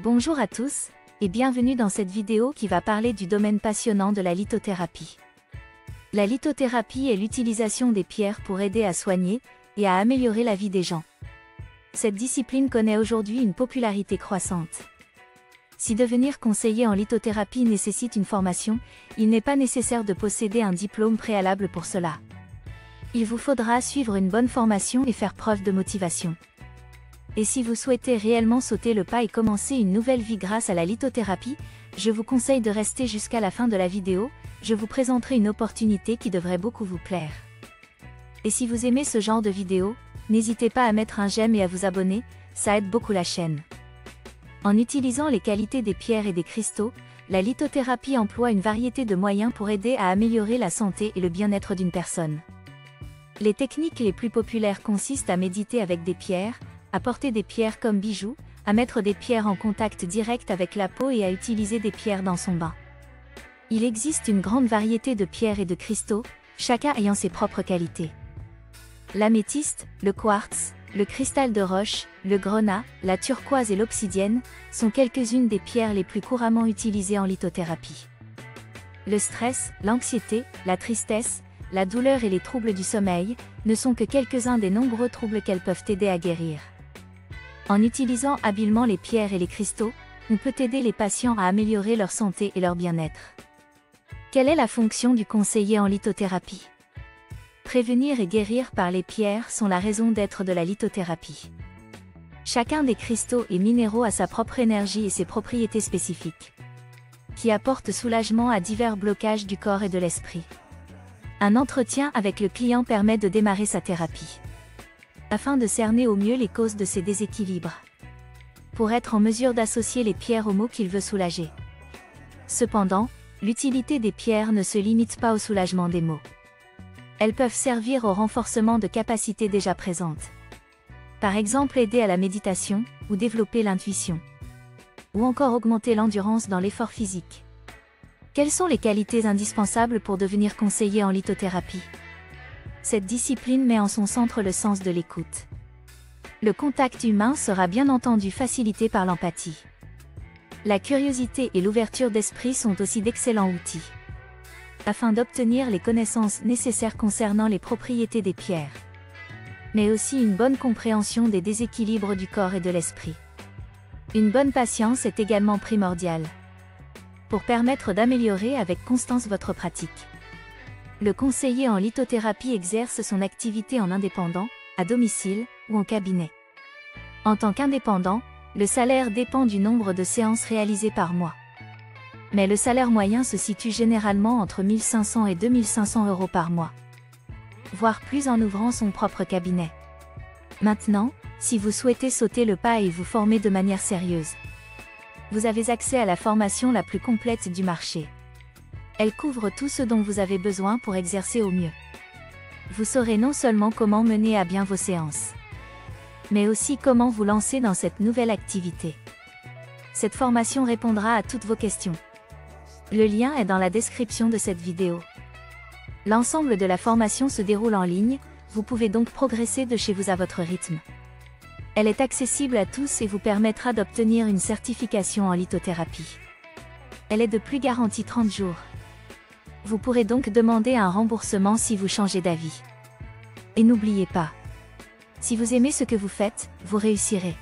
Bonjour à tous, et bienvenue dans cette vidéo qui va parler du domaine passionnant de la lithothérapie. La lithothérapie est l'utilisation des pierres pour aider à soigner et à améliorer la vie des gens. Cette discipline connaît aujourd'hui une popularité croissante. Si devenir conseiller en lithothérapie nécessite une formation, il n'est pas nécessaire de posséder un diplôme préalable pour cela. Il vous faudra suivre une bonne formation et faire preuve de motivation. Et si vous souhaitez réellement sauter le pas et commencer une nouvelle vie grâce à la lithothérapie, je vous conseille de rester jusqu'à la fin de la vidéo, je vous présenterai une opportunité qui devrait beaucoup vous plaire. Et si vous aimez ce genre de vidéo, n'hésitez pas à mettre un j'aime et à vous abonner, ça aide beaucoup la chaîne. En utilisant les qualités des pierres et des cristaux, la lithothérapie emploie une variété de moyens pour aider à améliorer la santé et le bien-être d'une personne. Les techniques les plus populaires consistent à méditer avec des pierres, à porter des pierres comme bijoux, à mettre des pierres en contact direct avec la peau et à utiliser des pierres dans son bain. Il existe une grande variété de pierres et de cristaux, chacun ayant ses propres qualités. L'améthyste, le quartz, le cristal de roche, le grenat, la turquoise et l'obsidienne sont quelques-unes des pierres les plus couramment utilisées en lithothérapie. Le stress, l'anxiété, la tristesse, la douleur et les troubles du sommeil ne sont que quelques-uns des nombreux troubles qu'elles peuvent aider à guérir. En utilisant habilement les pierres et les cristaux, on peut aider les patients à améliorer leur santé et leur bien-être. Quelle est la fonction du conseiller en lithothérapie? Prévenir et guérir par les pierres sont la raison d'être de la lithothérapie. Chacun des cristaux et minéraux a sa propre énergie et ses propriétés spécifiques, qui apportent soulagement à divers blocages du corps et de l'esprit. Un entretien avec le client permet de démarrer sa thérapie, afin de cerner au mieux les causes de ces déséquilibres, pour être en mesure d'associer les pierres aux maux qu'il veut soulager. Cependant, l'utilité des pierres ne se limite pas au soulagement des maux. Elles peuvent servir au renforcement de capacités déjà présentes. Par exemple aider à la méditation, ou développer l'intuition. Ou encore augmenter l'endurance dans l'effort physique. Quelles sont les qualités indispensables pour devenir conseiller en lithothérapie? Cette discipline met en son centre le sens de l'écoute. Le contact humain sera bien entendu facilité par l'empathie. La curiosité et l'ouverture d'esprit sont aussi d'excellents outils, afin d'obtenir les connaissances nécessaires concernant les propriétés des pierres, mais aussi une bonne compréhension des déséquilibres du corps et de l'esprit. Une bonne patience est également primordiale, pour permettre d'améliorer avec constance votre pratique. Le conseiller en lithothérapie exerce son activité en indépendant, à domicile ou en cabinet. En tant qu'indépendant, le salaire dépend du nombre de séances réalisées par mois. Mais le salaire moyen se situe généralement entre 1 500 et 2 500 € par mois, voire plus en ouvrant son propre cabinet. Maintenant, si vous souhaitez sauter le pas et vous former de manière sérieuse, vous avez accès à la formation la plus complète du marché. Elle couvre tout ce dont vous avez besoin pour exercer au mieux. Vous saurez non seulement comment mener à bien vos séances, mais aussi comment vous lancer dans cette nouvelle activité. Cette formation répondra à toutes vos questions. Le lien est dans la description de cette vidéo. L'ensemble de la formation se déroule en ligne, vous pouvez donc progresser de chez vous à votre rythme. Elle est accessible à tous et vous permettra d'obtenir une certification en lithothérapie. Elle est de plus garantie 30 jours. Vous pourrez donc demander un remboursement si vous changez d'avis. Et n'oubliez pas, si vous aimez ce que vous faites, vous réussirez.